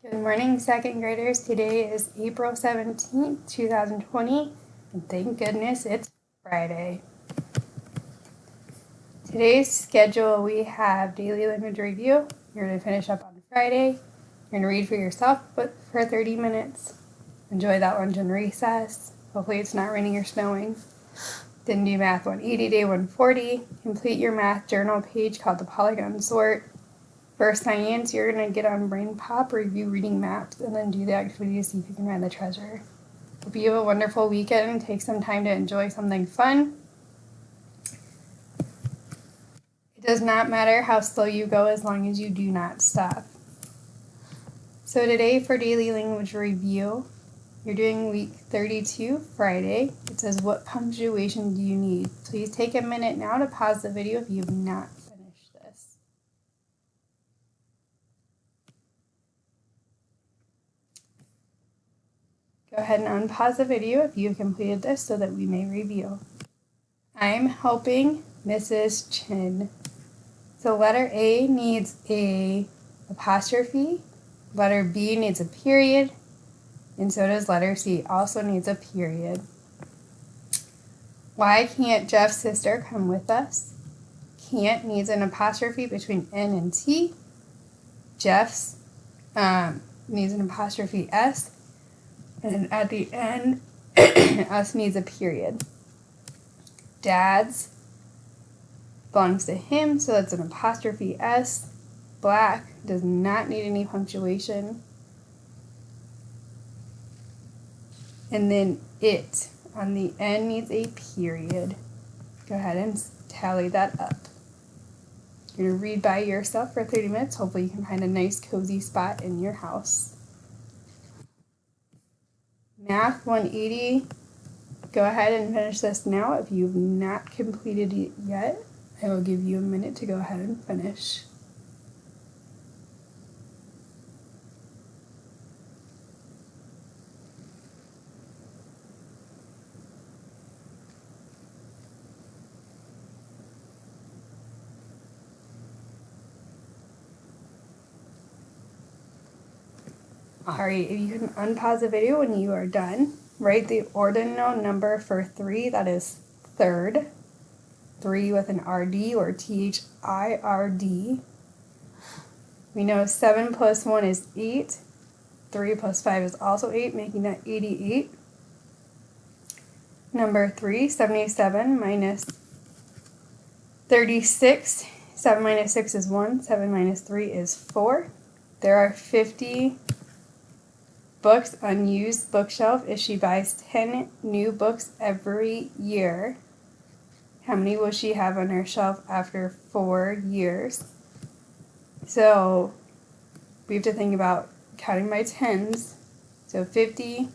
Good morning, second graders. Today is April 17th, 2020, and thank goodness it's Friday. Today's schedule, we have daily language review. You're going to finish up on Friday. You're going to read for yourself but for 30 minutes. Enjoy that lunch and recess. Hopefully it's not raining or snowing. Then do Math 180, Day 140. Complete your math journal page called the Polygon Sort. For science, you're going to get on Brain Pop, review reading maps, and then do the activity to see if you can find the treasure. Hope you have a wonderful weekend. Take some time to enjoy something fun. It does not matter how slow you go as long as you do not stop. So today for daily language review, you're doing week 32, Friday. It says, what punctuation do you need? Please take a minute now to pause the video if you have not finished this. Go ahead and unpause the video if you have completed this so that we may review. I'm helping Mrs. Chin. So letter A needs a apostrophe, letter B needs a period, and so does letter C, also needs a period. Why can't Jeff's sister come with us? Can't needs an apostrophe between N and T. Jeff's needs an apostrophe S. And at the end, us needs a period. Dad's belongs to him, so that's an apostrophe S. Black does not need any punctuation. And then it on the end needs a period. Go ahead and tally that up. You're going to read by yourself for 30 minutes. Hopefully you can find a nice cozy spot in your house. Math 180, go ahead and finish this now. If you've not completed it yet, I will give you a minute to go ahead and finish. Alright, if you can unpause the video when you are done, write the ordinal number for 3, that is third. 3 with an RD or THIRD. We know 7 plus 1 is 8. 3 plus 5 is also 8, making that 88. Number 3, 77 minus 36. 7 minus 6 is 1. 7 minus 3 is 4. There are 50 books unused bookshelf if she buys 10 new books every year. How many will she have on her shelf after 4 years? So we have to think about counting by tens. So 50,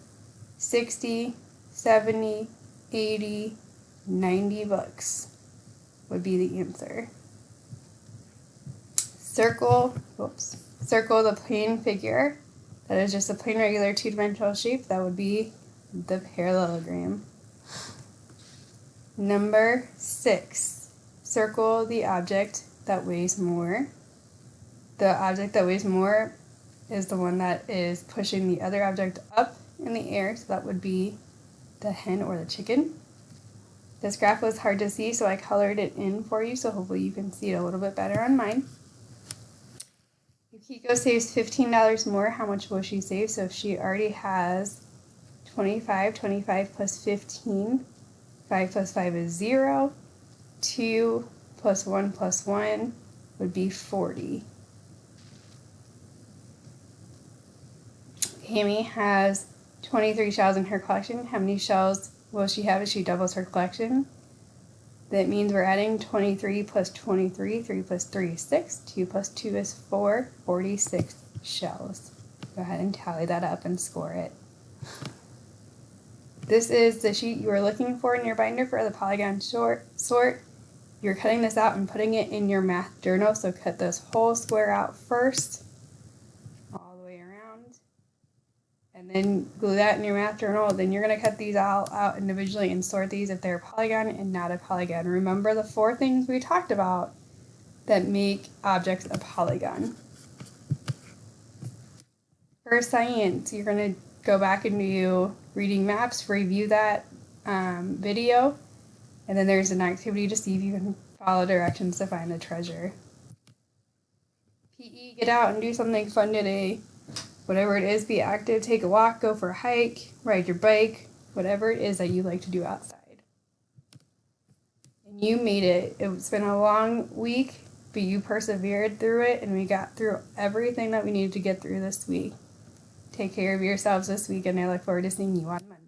60, 70, 80, 90 books would be the answer. Circle the plane figure. That is just a plain regular two-dimensional shape. That would be the parallelogram. Number 6. Circle the object that weighs more. The object that weighs more is the one that is pushing the other object up in the air. So that would be the hen or the chicken. This graph was hard to see, so I colored it in for you. So hopefully you can see it a little bit better on mine. If Kiko saves $15 more, how much will she save? So if she already has 25, 25 plus 15, 5 plus 5 is 0, 2 plus 1 would be 40. Amy has 23 shells in her collection. How many shells will she have if she doubles her collection? That means we're adding 23 plus 23. 3 plus 3 is 6. 2 plus 2 is 4. 46 shells. Go ahead and tally that up and score it. This is the sheet you are looking for in your binder for the Polygon Sort. You're cutting this out and putting it in your math journal, so cut this whole square out first, all the way around, and then glue that in your math journal. Then you're going to cut these all out individually and sort these if they're a polygon and not a polygon. Remember the 4 things we talked about that make objects a polygon. For science, you're going to go back and do reading maps, review that video, and then there's an activity to see if you can follow directions to find the treasure. PE, get out and do something fun today. Whatever it is, be active, take a walk, go for a hike, ride your bike, whatever it is that you like to do outside. And you made it. It's been a long week, but you persevered through it, and we got through everything that we needed to get through this week. Take care of yourselves this week, and I look forward to seeing you on Monday.